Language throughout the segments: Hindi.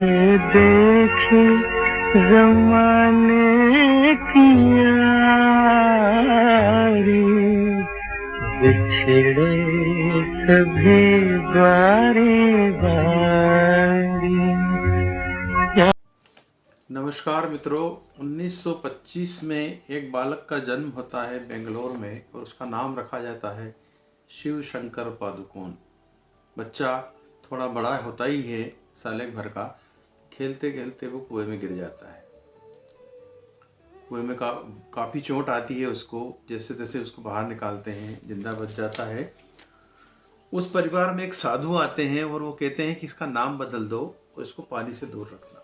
देखे जमाने की यारी, बिछड़े सभी बारी बारी। नमस्कार मित्रों, 1925 में एक बालक का जन्म होता है बेंगलोर में और उसका नाम रखा जाता है शिव शंकर पादुकोण। बच्चा थोड़ा बड़ा होता ही है, साल भर का। खेलते खेलते वो कुएं में गिर जाता है। कुएं में काफ़ी चोट आती है उसको। जैसे तैसे उसको बाहर निकालते हैं, जिंदा बच जाता है। उस परिवार में एक साधु आते हैं और वो कहते हैं कि इसका नाम बदल दो और इसको पानी से दूर रखना।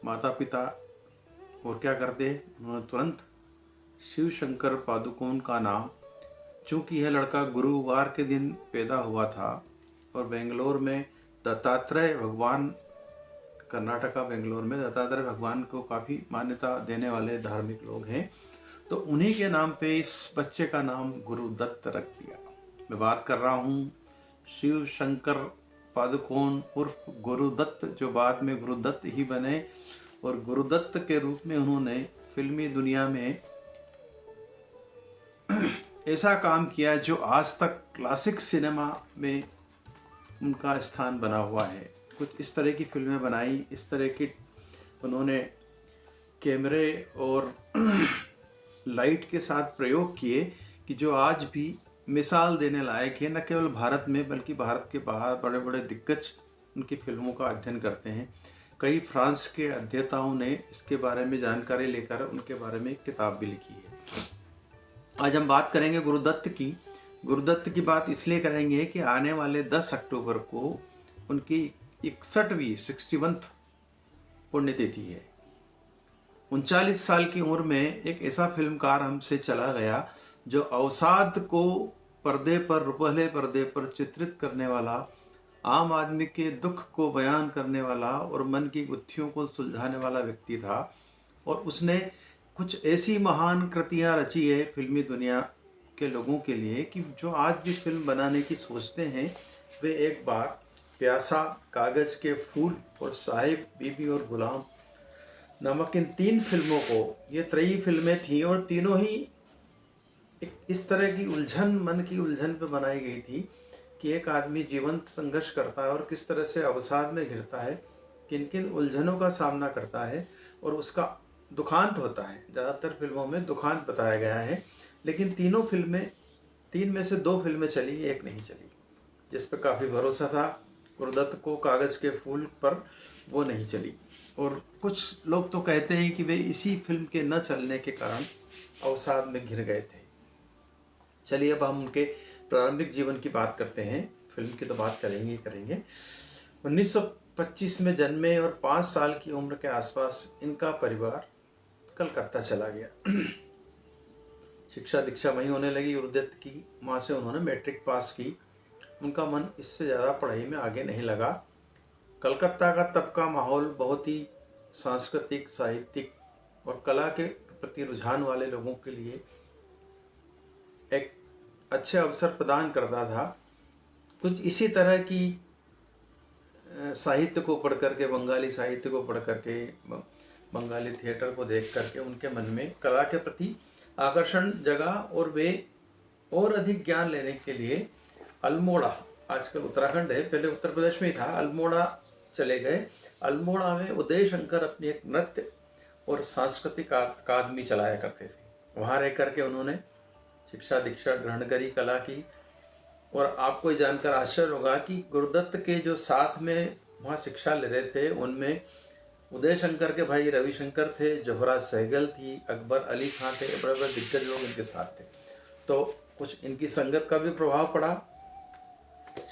माता पिता और क्या करते हैं, उन्होंने तुरंत शिव शंकर पादुकोण का नाम, चूंकि यह लड़का गुरुवार के दिन पैदा हुआ था और बेंगलोर में दत्तात्रेय भगवान, कर्नाटका बेंगलोर में दत्तात्रेय भगवान को काफ़ी मान्यता देने वाले धार्मिक लोग हैं, तो उन्हीं के नाम पे इस बच्चे का नाम गुरुदत्त रख दिया। मैं बात कर रहा हूँ शिव शंकर पादुकोण उर्फ गुरुदत्त, जो बाद में गुरुदत्त ही बने और गुरुदत्त के रूप में उन्होंने फिल्मी दुनिया में ऐसा काम किया जो आज तक क्लासिक सिनेमा में उनका स्थान बना हुआ है। कुछ इस तरह की फिल्में बनाई, इस तरह की उन्होंने कैमरे और लाइट के साथ प्रयोग किए कि जो आज भी मिसाल देने लायक है। न केवल भारत में बल्कि भारत के बाहर बड़े बड़े दिग्गज उनकी फिल्मों का अध्ययन करते हैं। कई फ्रांस के अध्येताओं ने इसके बारे में जानकारी लेकर उनके बारे में एक किताब भी लिखी है। आज हम बात करेंगे गुरुदत्त की। गुरुदत्त की बात इसलिए करेंगे कि आने वाले 10 अक्टूबर को उनकी 61वीं पुण्यतिथि है। 39 साल की उम्र में एक ऐसा फिल्मकार हमसे चला गया जो अवसाद को पहले पर्दे पर चित्रित करने वाला, आम आदमी के दुख को बयान करने वाला और मन की गुत्थियों को सुलझाने वाला व्यक्ति था। और उसने कुछ ऐसी महान कृतियाँ रची है फिल्मी दुनिया के लोगों के लिए कि जो आज भी फिल्म बनाने की सोचते हैं, वे एक बार प्यासा, कागज के फूल और साहिब, बीबी और गुलाम नामक इन 3 फिल्मों को, ये त्रयी फिल्में थी और तीनों ही एक इस तरह की उलझन, मन की उलझन पे बनाई गई थी कि एक आदमी जीवन संघर्ष करता है और किस तरह से अवसाद में घिरता है, किन किन उलझनों का सामना करता है और उसका दुखांत होता है। ज़्यादातर फिल्मों में दुखांत बताया गया है, लेकिन तीनों फिल्में, 3 में से 2 फिल्में चली, एक नहीं चली। जिस पर काफ़ी भरोसा था गुरुदत्त को, कागज़ के फूल पर, वो नहीं चली। और कुछ लोग तो कहते हैं कि वे इसी फिल्म के न चलने के कारण अवसाद में घिर गए थे। चलिए अब हम उनके प्रारंभिक जीवन की बात करते हैं। फिल्म की तो बात करेंगे ही करेंगे। 1925 में जन्मे और 5 साल की उम्र के आसपास इनका परिवार कलकत्ता चला गया। शिक्षा दीक्षा वहीं होने लगी। गुरुदत्त की माँ से उन्होंने मैट्रिक पास की। उनका मन इससे ज़्यादा पढ़ाई में आगे नहीं लगा। कलकत्ता का तब का माहौल बहुत ही सांस्कृतिक, साहित्यिक और कला के प्रति रुझान वाले लोगों के लिए एक अच्छे अवसर प्रदान करता था। कुछ इसी तरह की साहित्य को पढ़ करके, बंगाली साहित्य को पढ़ करके, बंगाली थिएटर को देख करके उनके मन में कला के प्रति आकर्षण जगा और वे और अधिक ज्ञान लेने के लिए अल्मोड़ा, आजकल उत्तराखंड है, पहले उत्तर प्रदेश में ही था, अल्मोड़ा चले गए। अल्मोड़ा में उदय शंकर अपनी एक नृत्य और सांस्कृतिक अकादमी चलाया करते थे। वहाँ रह करके उन्होंने शिक्षा दीक्षा ग्रहण करी, कला की। और आपको जानकर आश्चर्य होगा कि गुरुदत्त के जो साथ में वहाँ शिक्षा ले रहे थे, उनमें उदय शंकर के भाई रविशंकर थे, जोहरा सहगल थी, अकबर अली खां थे, बड़े बड़े दिग्गज लोग इनके साथ थे। तो कुछ इनकी संगत का भी प्रभाव पड़ा।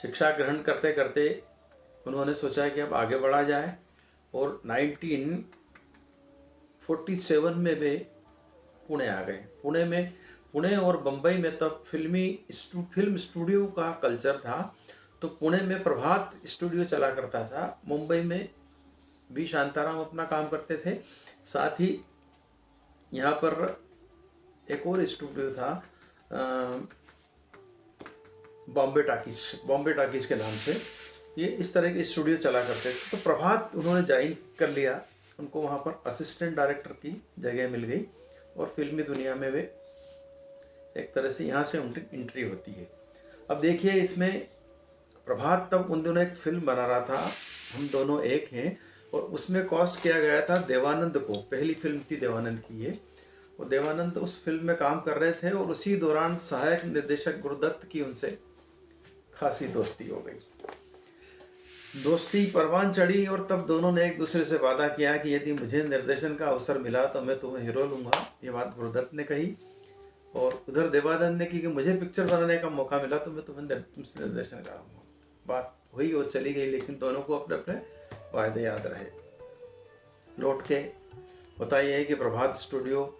शिक्षा ग्रहण करते करते उन्होंने सोचा कि अब आगे बढ़ा जाए और 1947 में वे पुणे आ गए। पुणे और बम्बई में तब फिल्म स्टूडियो का कल्चर था। तो पुणे में प्रभात स्टूडियो चला करता था, मुंबई में भी शांताराम अपना काम करते थे। साथ ही यहाँ पर एक और स्टूडियो था, बॉम्बे टाकीज के नाम से। ये इस तरह के स्टूडियो चला करते थे। तो प्रभात उन्होंने ज्वाइन कर लिया, उनको वहाँ पर असिस्टेंट डायरेक्टर की जगह मिल गई और फिल्मी दुनिया में वे एक तरह से यहाँ से उनकी एंट्री होती है। अब देखिए इसमें प्रभात तब उन दोनों एक फिल्म बना रहा था, हम दोनों एक हैं, और उसमें कॉस्ट किया गया था देवानंद को। पहली फिल्म थी देवानंद की ये, और देवानंद उस फिल्म में काम कर रहे थे और उसी दौरान सहायक निर्देशक गुरुदत्त की उनसे खासी दोस्ती हो गई। दोस्ती परवान चढ़ी और तब दोनों ने एक दूसरे से वादा किया कि यदि मुझे निर्देशन का अवसर मिला तो मैं तुम्हें हीरो लूँगा। ये बात गुरुदत्त ने कही और उधर देवानंद ने की कि मुझे पिक्चर बनाने का मौका मिला तो मैं तुम्हें तुमसे निर्देशन कराऊंगा। बात हुई और चली गई, लेकिन दोनों को अपने अपने वायदे याद रहे। लौट के होता यह है कि प्रभात स्टूडियो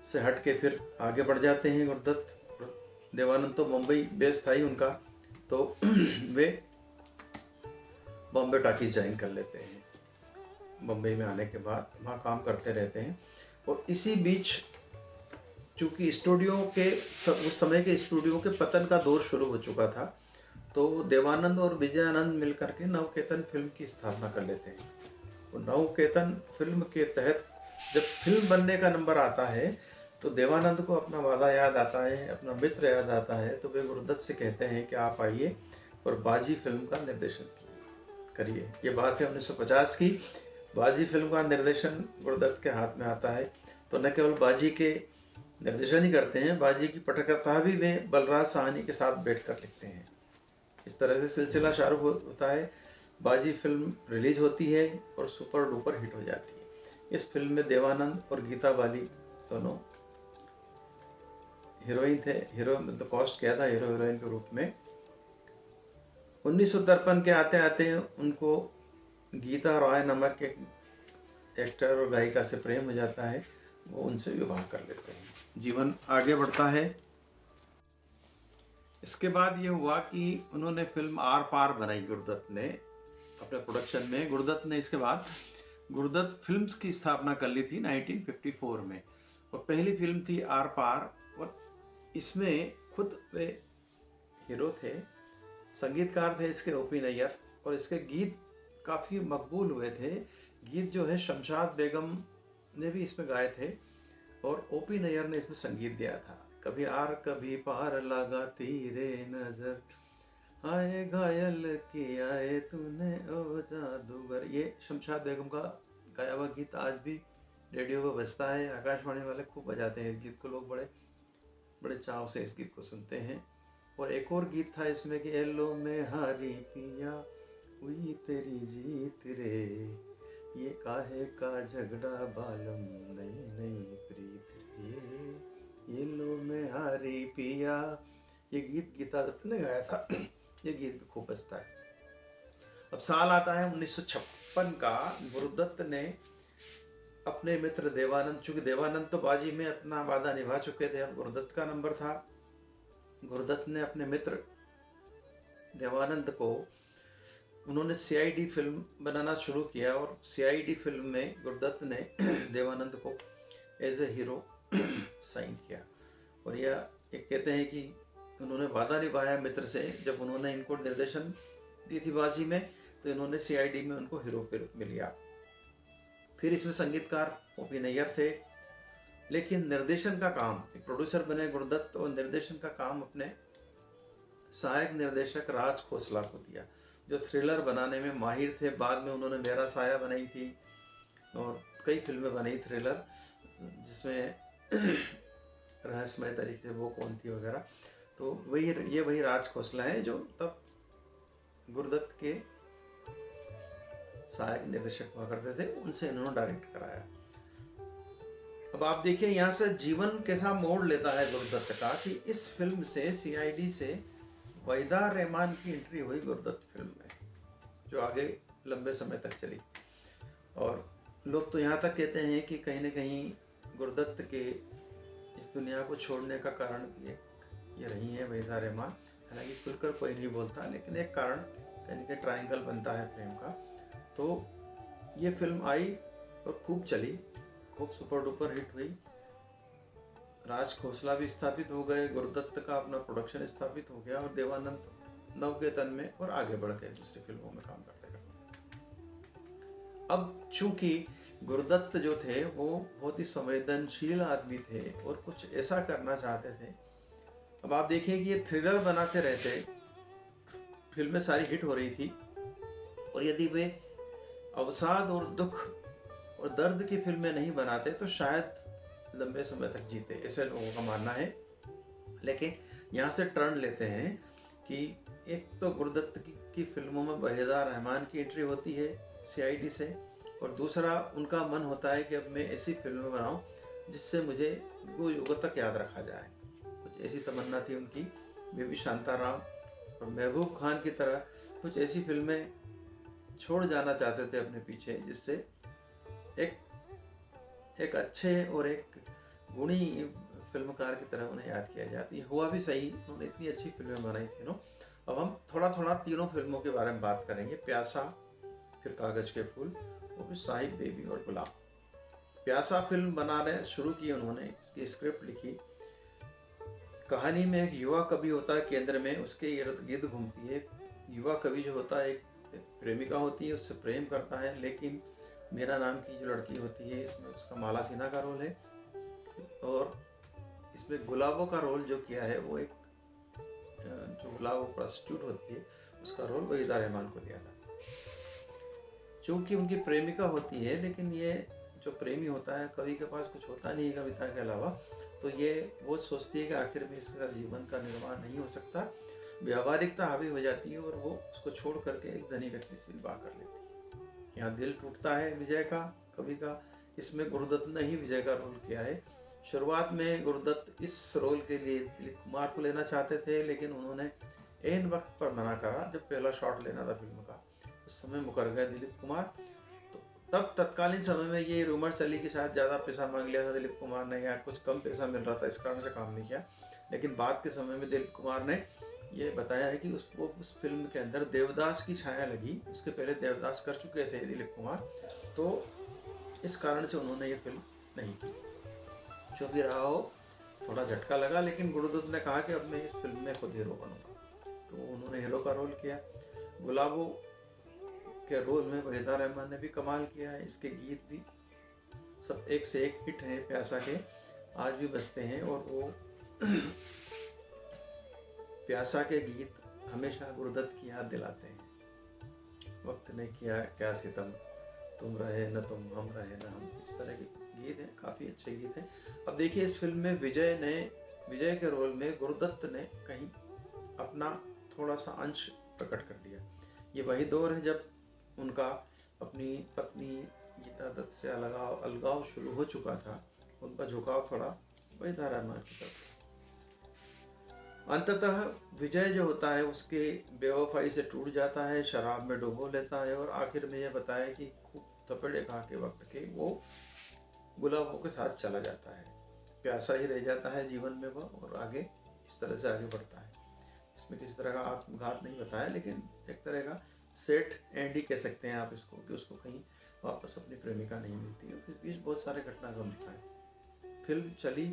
से हट के फिर आगे बढ़ जाते हैं गुरुदत्त। देवानंद तो मुंबई बेस था ही उनका, तो वे बॉम्बे टॉकीज ज्वाइन कर लेते हैं। बम्बई में आने के बाद वहाँ काम करते रहते हैं और इसी बीच चूँकि स्टूडियो के उस समय के स्टूडियो के पतन का दौर शुरू हो चुका था, तो देवानंद और विजयानंद मिलकर के नवकेतन फिल्म की स्थापना कर लेते हैं। और नवकेतन फिल्म के तहत जब फिल्म बनने का नंबर आता है तो देवानंद को अपना वादा याद आता है, अपना मित्र याद आता है, तो वे गुरुदत्त से कहते हैं कि आप आइए और बाजी फिल्म का निर्देशन करिए। ये बात है 1950 की। बाजी फिल्म का निर्देशन गुरुदत्त के हाथ में आता है, तो न केवल बाजी के निर्देशन ही करते हैं, बाजी की पटकथा भी वे बलराज साहनी के साथ बैठकर लिखते हैं। इस तरह से सिलसिला शुरू होता है। बाजी फिल्म रिलीज होती है और सुपर डुपर हिट हो जाती है। इस फिल्म में देवानंद और गीता बाली दोनों हीरोइन थे। हीरो तो कॉस्ट किया था हीरो हीरोइन के रूप में। 1953 के आते आते उनको गीता रॉय नमक के एक्टर और गायिका से प्रेम हो जाता है, वो उनसे विवाह कर लेते हैं। जीवन आगे बढ़ता है। इसके बाद ये हुआ कि उन्होंने फिल्म आर पार बनाई गुरुदत्त ने अपने प्रोडक्शन में। गुरुदत्त ने इसके बाद गुरुदत्त फिल्म्स की स्थापना कर ली थी 1954 में, और पहली फिल्म थी आर पार। और इसमें खुद वे हीरो थे, संगीतकार थे इसके ओपी नैयर, और इसके गीत काफ़ी मकबूल हुए थे। गीत जो है शमशाद बेगम ने भी इसमें गाए थे और ओपी नैयर ने इसमें संगीत दिया था। कभी आर कभी पार लगा तेरे नजर, आए घायल किया है तूने ओ जादूगर। ये शमशाद बेगम का गाया हुआ गीत आज भी रेडियो पर बजता है। आकाशवाणी वाले खूब बजाते हैं इस गीत को, लोग बड़े बड़े चाव से इस गीत को सुनते हैं। और एक और गीत था इसमें कि एलो में हारी पिया हुई तेरी जीत रे, ये काहे का झगड़ा बालम नई नई प्रीत रे, ये लो में हारी पिया। ये गीत गीता दत्त ने गाया था। ये गीत भी खूब बजता है। अब साल आता है 1956 का। गुरुदत्त ने अपने मित्र देवानंद, चूंकि देवानंद तो बाजी में अपना वादा निभा चुके थे, अब गुरुदत्त का नंबर था। गुरुदत्त ने अपने मित्र देवानंद को, उन्होंने सीआईडी फिल्म बनाना शुरू किया और सीआईडी फिल्म में गुरुदत्त ने देवानंद को एज ए हीरो साइन किया। और यह एक कहते हैं कि उन्होंने वादा निभाया मित्र से। जब उन्होंने इनको निर्देशन दी थी बाजी में, तो इन्होंने सीआईडी में उनको हीरो में लिया। फिर इसमें संगीतकार ओपी नैयर थे, लेकिन निर्देशन का काम, प्रोड्यूसर बने गुरुदत्त और निर्देशन का काम अपने सहायक निर्देशक राज खोसला को दिया, जो थ्रिलर बनाने में माहिर थे। बाद में उन्होंने मेरा साया बनाई थी और कई फिल्में बनाई थ्रिलर, जिसमें रहस्यमय तरीके से वो कौन थी वगैरह। तो वही राज खोसला है जो तब गुरुदत्त के सहायक निर्देशक हुआ करते थे, उनसे इन्होंने डायरेक्ट कराया। अब आप देखिए यहाँ से जीवन कैसा मोड़ लेता है गुरुदत्त का, कि इस फिल्म से सीआईडी से वहीदा रहमान की एंट्री हुई गुरुदत्त फिल्म में, जो आगे लंबे समय तक चली। और लोग तो यहाँ तक कहते हैं कि कहीं न कहीं गुरुदत्त के इस दुनिया को छोड़ने का कारण ये रही है वहीदा रहमान। हालांकि खुलकर कोई नहीं बोलता, लेकिन एक कारण कहीं न कहीं ट्रायंगल बनता है प्रेम का। तो ये फिल्म आई और खूब चली, खूब सुपर डुपर हिट हुई। राज खोसला भी स्थापित हो गए, गुरुदत्त का अपना प्रोडक्शन स्थापित हो गया और देवानंद नवकेतन में और आगे बढ़ के दूसरी फिल्मों में काम करते करते। अब चूंकि गुरुदत्त जो थे वो बहुत ही संवेदनशील आदमी थे और कुछ ऐसा करना चाहते थे। अब आप देखिए कि ये थ्रिलर बनाते रहते, फिल्में सारी हिट हो रही थी, और यदि वे अवसाद और दुख और दर्द की फिल्में नहीं बनाते तो शायद लंबे समय तक जीते, ऐसे लोगों का मानना है। लेकिन यहाँ से टर्न लेते हैं कि एक तो गुरुदत्त की फिल्मों में वहीदा रहमान की एंट्री होती है सीआईडी से, और दूसरा उनका मन होता है कि अब मैं ऐसी फिल्में बनाऊं जिससे मुझे युगों तक याद रखा जाए। कुछ ऐसी तमन्ना थी उनकी। वे भी शांताराम और महबूब खान की तरह कुछ ऐसी फिल्में छोड़ जाना चाहते थे अपने पीछे, जिससे एक अच्छे और एक गुणी फिल्मकार की तरह उन्हें याद किया जाता है। हुआ भी सही, उन्होंने इतनी अच्छी फिल्में बनाई थी नो। अब हम थोड़ा थोड़ा तीनों फिल्मों के बारे में बात करेंगे। प्यासा, फिर कागज के फूल, और फिर साहिब बेबी और गुलाब। प्यासा फिल्म बनाने शुरू की उन्होंने, इसकी स्क्रिप्ट लिखी। कहानी में एक युवा कवि होता है केंद्र में, उसके इर्द गिर्द घूमती है। युवा कवि जो होता है एक प्रेमिका होती है, उससे प्रेम करता है, लेकिन मीरा नाम की जो लड़की होती है, इसमें उसका माला सिन्हा का रोल है, और इसमें गुलाबो का रोल जो किया है वो एक जो गुलाबो प्रोस्टिट्यूट होती है उसका रोल वहीदा रहमान को दिया था। चूंकि उनकी प्रेमिका होती है, लेकिन ये जो प्रेमी होता है, कवि के पास कुछ होता नहीं है कविता के अलावा, तो ये वो सोचती है कि आखिर में इसका जीवन का निर्माण नहीं हो सकता, व्यावहारिकता हावी हो जाती है और वो उसको छोड़ करके एक धनी व्यक्ति से विवाह कर लेती है। यहाँ दिल टूटता है विजय का, कवि का। इसमें गुरुदत्त ने ही विजय का रोल किया है। शुरुआत में गुरुदत्त इस रोल के लिए दिलीप कुमार को लेना चाहते थे, लेकिन उन्होंने ऐन वक्त पर मना करा। जब पहला शॉट लेना था फिल्म का, उस समय मुकर गए दिलीप कुमार। तो तब तत्कालीन समय में ये रूमर चली कि शायद ज़्यादा पैसा मांग लिया था दिलीप कुमार ने, या कुछ कम पैसा मिल रहा था, इस कारण से काम नहीं किया। लेकिन बाद के समय में दिलीप कुमार ने ये बताया है कि उसको उस फिल्म के अंदर देवदास की छाया लगी। उसके पहले देवदास कर चुके थे दिलीप कुमार, तो इस कारण से उन्होंने ये फिल्म नहीं की। जो भी रहा हो, थोड़ा झटका लगा, लेकिन गुरुदत्त ने कहा कि अब मैं इस फिल्म में खुद हीरो बनूंगा, तो उन्होंने हीरो का रोल किया। गुलाबो के रोल में वहीदा रहमान ने भी कमाल किया है। इसके गीत भी सब एक से एक हिट हैं, प्यासा के आज भी बजते हैं, और वो प्यासा के गीत हमेशा गुरुदत्त की याद दिलाते हैं। वक्त ने किया क्या सितम, तुम रहे न तुम, हम रहे न हम, इस तरह के गीत हैं, काफ़ी अच्छे गीत हैं। अब देखिए इस फिल्म में विजय के रोल में गुरुदत्त ने कहीं अपना थोड़ा सा अंश प्रकट कर दिया। ये वही दौर है जब उनका अपनी पत्नी गीता दत्त से अलगाव शुरू हो चुका था। उनका झुकाव थोड़ा वहीदा रहमान की तरफ। अंततः विजय जो होता है उसके बेवफाई से टूट जाता है, शराब में डुबो लेता है, और आखिर में यह बताया कि खूब थपेड़े खा के वक्त के वो गुलाबों के साथ चला जाता है। प्यासा ही रह जाता है जीवन में वो, और आगे इस तरह से आगे बढ़ता है। इसमें किसी तरह का आत्मघात नहीं बताया, लेकिन एक तरह का सेट एंड ही कह सकते हैं आप इसको, कि उसको कहीं वापस अपनी प्रेमिका नहीं मिलती है। इस बीच बहुत सारे घटनाक्रम दिखाए। फिल्म चली,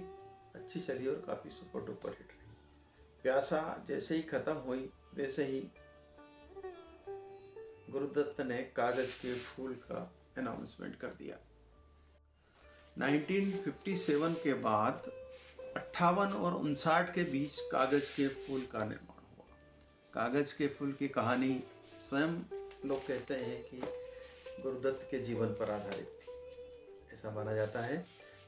अच्छी चली और काफ़ी सुपर डुपर हिट रही। प्यासा जैसे ही खत्म हुई, वैसे ही गुरुदत्त ने कागज के फूल का अनाउंसमेंट कर दिया। 1957 के बाद 58 और 59 के बीच कागज के फूल का निर्माण हुआ। कागज के फूल की कहानी स्वयं लोग कहते हैं कि गुरुदत्त के जीवन पर आधारित थी, ऐसा माना जाता है।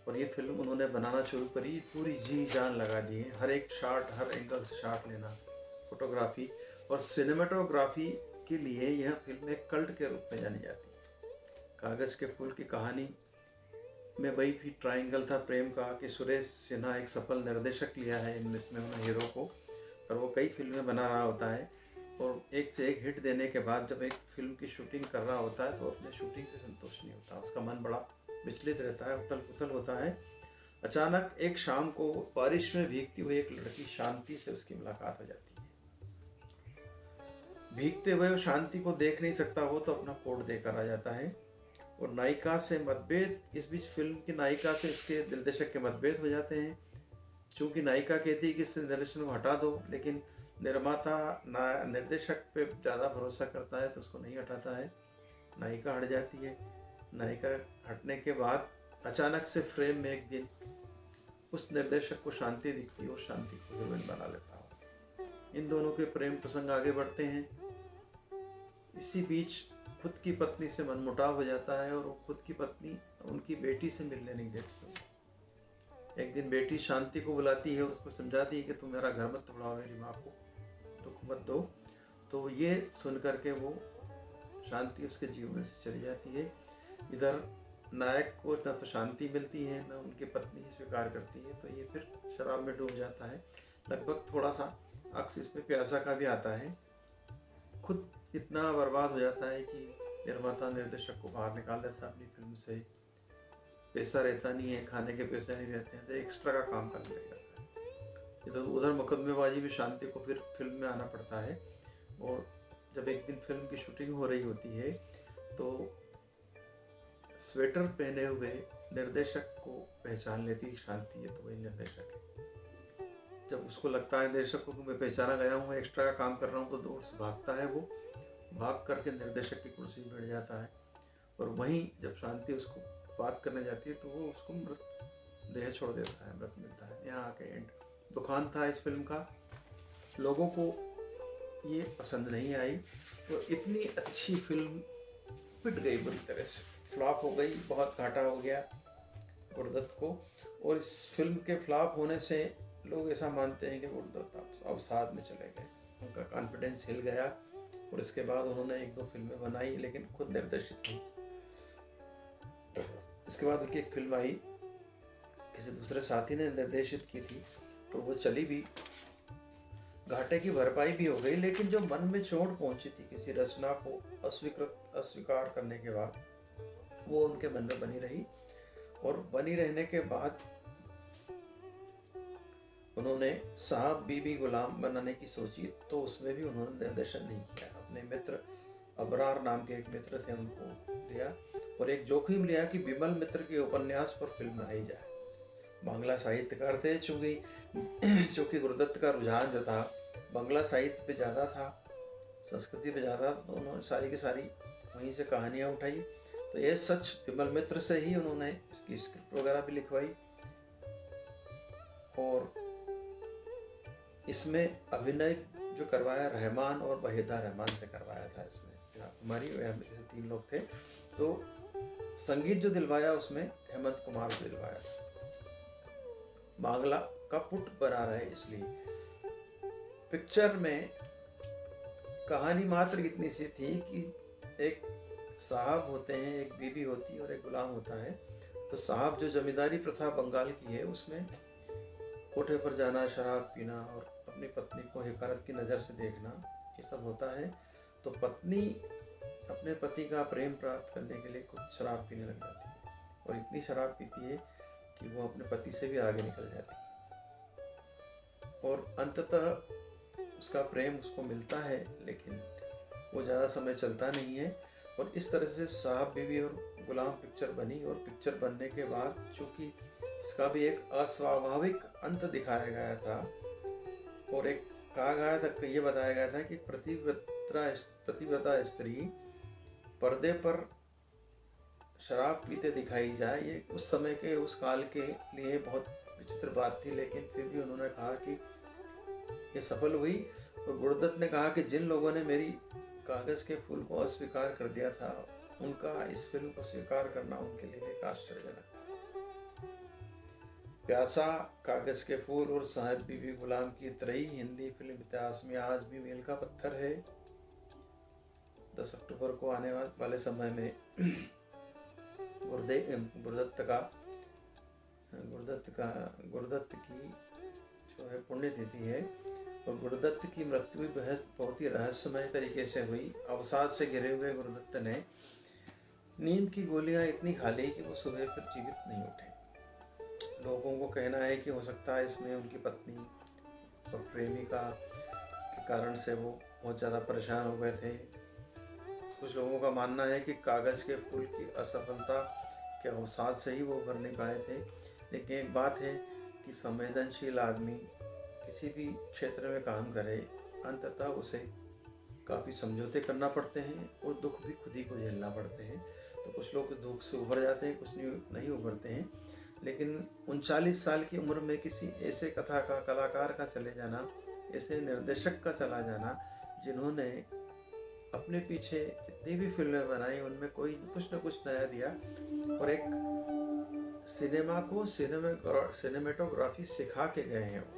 और ये फिल्म उन्होंने बनाना शुरू करी, पूरी जी जान लगा दी है। हर एक शॉट, हर एंगल से शॉट लेना, फोटोग्राफी और सिनेमेटोग्राफी के लिए यह फिल्म एक कल्ट के रूप में जानी जाती है। कागज के फूल की कहानी में वही भी ट्रायंगल था प्रेम का, कि सुरेश सिन्हा एक सफल निर्देशक लिया है इसमें उन्होंने हीरो को, और वो कई फिल्में बना रहा होता है, और एक से एक हिट देने के बाद जब एक फिल्म की शूटिंग कर रहा होता है तो अपने शूटिंग से संतुष्ट नहीं होता, उसका मन बड़ा विचलित रहता है, उथल पुथल होता है। अचानक एक शाम को बारिश में भीगती हुई एक लड़की शांति से उसकी मुलाकात हो जाती है। भीगते हुए शांति को देख नहीं सकता वो, तो अपना कोट देकर आ जाता है, और नायिका से मतभेद, इस बीच फिल्म की नायिका से उसके निर्देशक के मतभेद हो जाते हैं। चूंकि नायिका कहती है कि इस निर्देशन को हटा दो, लेकिन निर्माता ना निर्देशक पे ज़्यादा भरोसा करता है तो उसको नहीं हटाता है, नायिका हट जाती है। नायिका हटने के बाद अचानक से फ्रेम में एक दिन उस निर्देशक को शांति दिखती है और शांति को हीरोइन बना लेता है। इन दोनों के प्रेम प्रसंग आगे बढ़ते हैं। इसी बीच खुद की पत्नी से मनमुटाव हो जाता है और वो खुद की पत्नी उनकी बेटी से मिलने नहीं देती। एक दिन बेटी शांति को बुलाती है और उसको समझाती है कि तुम मेरा घर मत तोड़ाओ, मेरी माँ को दुख मत दो। तो ये सुन करके वो शांति उसके जीवन से चली जाती है। इधर नायक को न तो शांति मिलती है न उनकी पत्नी स्वीकार करती है, तो ये फिर शराब में डूब जाता है। लगभग थोड़ा सा अक्स इसमें प्यासा का भी आता है। खुद इतना बर्बाद हो जाता है कि निर्माता निर्देशक को बाहर निकाल देता है अपनी फिल्म से। पैसा रहता नहीं है, खाने के पैसे नहीं रहते हैं, तो एक्स्ट्रा का काम करने लग जाता है। इधर उधर मुकदमेबाजी में शांति को फिर फिल्म में आना पड़ता है। और जब एक दिन फिल्म की शूटिंग हो रही होती है तो स्वेटर पहने हुए निर्देशक को पहचान लेती है शांति, ये तो वही निर्देशक है। जब उसको लगता है निर्देशक को मैं पहचाना गया हूँ, एक्स्ट्रा का काम कर रहा हूँ, तो दूर से भागता है। वो भाग करके निर्देशक की कुर्सी में बैठ जाता है। और वहीं जब शांति उसको बात करने जाती है तो वो उसको मृत देह छोड़ देता है, मृत मिलता है। यहाँ आके एंड। दुकान था इस फिल्म का। लोगों को ये पसंद नहीं आई और इतनी अच्छी फिल्म पिट गई, बुरी तरह से फ्लॉप हो गई। बहुत घाटा हो गया गुरुदत्त को। और इस फिल्म के फ्लॉप होने से लोग ऐसा मानते हैं कि गुरुदत्त अवसाद में चले गए, उनका कॉन्फिडेंस हिल गया। और इसके बाद उन्होंने एक दो फिल्में बनाई लेकिन खुद निर्देशित नहीं। इसके बाद उनकी एक फिल्म आई, किसी दूसरे साथी ने निर्देशित की थी, तो वो चली भी, घाटे की भरपाई भी हो गई। लेकिन जो मन में चोट पहुंची थी किसी रचना को अस्वीकार करने के बाद, वो उनके मन में बनी रही। और बनी रहने के बाद उन्होंने साहब बीबी गुलाम बनाने की सोची, तो उसमें भी उन्होंने निर्देशन नहीं किया। अपने मित्र अबरार नाम के एक मित्र थे, उनको लिया और एक जोखिम लिया कि विमल मित्र के उपन्यास पर फिल्म बनाई जाए। बांग्ला साहित्यकार थे, चूँकि गुरुदत्त का रुझान जो था बांग्ला साहित्य पे ज़्यादा था, संस्कृति पे ज़्यादा, तो उन्होंने सारी की सारी वहीं से कहानियाँ उठाई। तो ये सच विमल मित्र से ही उन्होंने इसकी स्क्रिप्ट वगैरह भी लिखवाई। और इसमें अभिनय जो करवाया रहमान और वहीदा रहमान से करवाया था। इसमें कुमारी जैसे 3 लोग थे। तो संगीत जो दिलवाया उसमें हेमंत कुमार को दिलवाया था। बांग्ला का पुट बना रहे इसलिए। पिक्चर में कहानी मात्र इतनी सी थी कि एक साहब होते हैं, एक बीबी होती है और एक गुलाम होता है। तो साहब जो जमींदारी प्रथा बंगाल की है उसमें कोठे पर जाना, शराब पीना और अपनी पत्नी को हिकारत की नज़र से देखना, ये सब होता है। तो पत्नी अपने पति का प्रेम प्राप्त करने के लिए खुद शराब पीने लग जाती है और इतनी शराब पीती है कि वो अपने पति से भी आगे निकल जाती है। और अंततः उसका प्रेम उसको मिलता है लेकिन वो ज़्यादा समय चलता नहीं है। और इस तरह से साहब बीवी और गुलाम पिक्चर बनी। और पिक्चर बनने के बाद चूँकि इसका भी एक अस्वाभाविक अंत दिखाया गया था और एक कहा गया था, ये बताया गया था कि प्रतिव्रता स्त्री पर्दे पर शराब पीते दिखाई जाए, ये उस समय के उस काल के लिए बहुत विचित्र बात थी। लेकिन फिर भी उन्होंने कहा कि ये सफल हुई। और गुरुदत्त ने कहा कि जिन लोगों ने मेरी कागज के फूल को अस्वीकार कर दिया था, उनका इस फिल्म को स्वीकार करना उनके लिए एक आश्चर्यजनक था। प्यासा, कागज के फूल और साहब बीबी गुलाम की त्रयी हिंदी फिल्म इतिहास में आज भी मील का पत्थर है। 10 अक्टूबर को आने वाले समय में गुरुदत्त की जो है पुण्यतिथि है। और गुरुदत्त की मृत्यु बहुत ही रहस्यमय तरीके से हुई। अवसाद से घिरे हुए गुरुदत्त ने नींद की गोलियां इतनी खा ली कि वो सुबह फिर जीवित नहीं उठे। लोगों को कहना है कि हो सकता है इसमें उनकी पत्नी और प्रेमिका के कारण से वो बहुत ज़्यादा परेशान हो गए थे। कुछ लोगों का मानना है कि कागज़ के फूल की असफलता के अवसाद से ही वो उभर नहीं पाए थे। लेकिन एक बात है कि संवेदनशील आदमी किसी भी क्षेत्र में काम करे अंततः उसे काफ़ी समझौते करना पड़ते हैं और दुख भी खुद ही को झेलना पड़ते हैं। तो कुछ लोग उस दुख से उभर जाते हैं, कुछ नहीं उभरते हैं। लेकिन 39 साल की उम्र में किसी ऐसे कलाकार का चले जाना, ऐसे निर्देशक का चला जाना, जिन्होंने अपने पीछे जितनी भी फिल्में बनाई उनमें कोई कुछ न कुछ नया दिया और एक सिनेमा को सिनेमेटोग्राफी सिखा के गए हैं वो।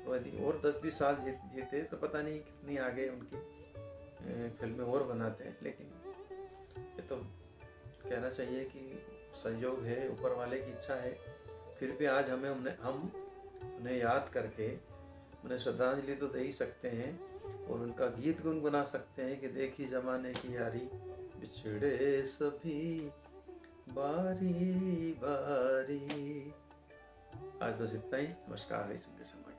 और यदि और 10-20 साल जीते तो पता नहीं कितनी आगे उनकी फिल्में और बनाते हैं। लेकिन ये तो कहना चाहिए कि संयोग है, ऊपर वाले की इच्छा है। फिर भी आज हम उन्हें याद करके उन्हें श्रद्धांजलि तो दे ही सकते हैं और उनका गीत गुनगुना सकते हैं कि देखी जमाने की यारी, बिछड़े सभी बारी बारी। आज बस इतना ही। नमस्कार, हरी सिंह शर्मा।